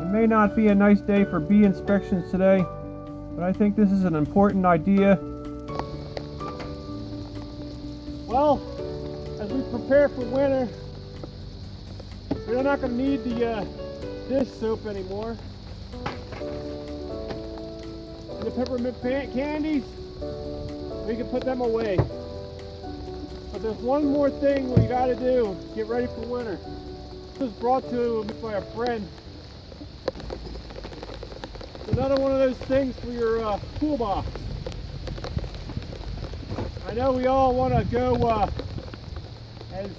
may not be a nice day for bee inspections today, but I think this is an important idea. Well, as we prepare for winter, we're not going to need the dish soap anymore. And the peppermint candies, we can put them away. But there's one more thing we got to do to get ready for winter. This was brought to me by a friend. It's another one of those things for your toolbox. I know we all want to go as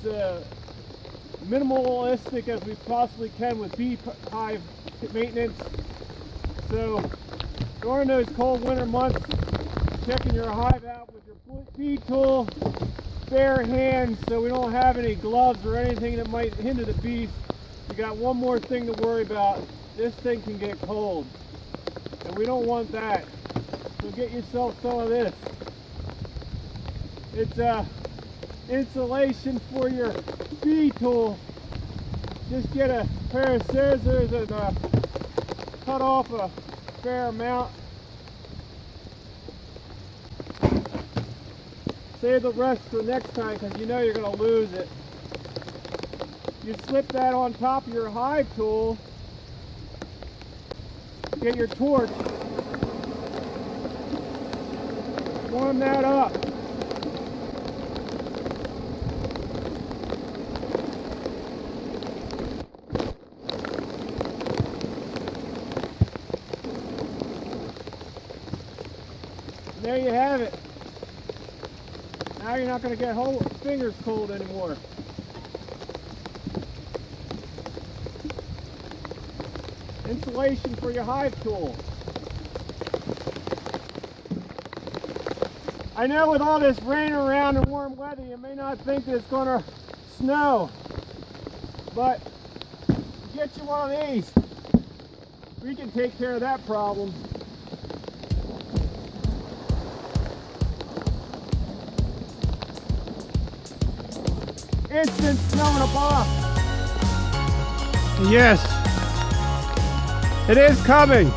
minimalistic as we possibly can with bee hive maintenance. So during those cold winter months, checking your hive out with your bee tool, bare hands, so we don't have any gloves or anything that might hinder the bees. You got one more thing to worry about. This thing can get cold, and we don't want that. So get yourself some of this. It's insulation for your bee tool. Just get a pair of scissors and cut off a fair amount. Save the rest for next time because you know you're going to lose it. You slip that on top of your hive tool. Get your torch. Warm that up. There you have it. Now you're not going to get fingers cold anymore. Insulation for your hive tool. I know with all this rain around and warm weather, you may not think that it's going to snow, but get you one of these. We can take care of that problem. Instant snow in a box. Yes, it is coming.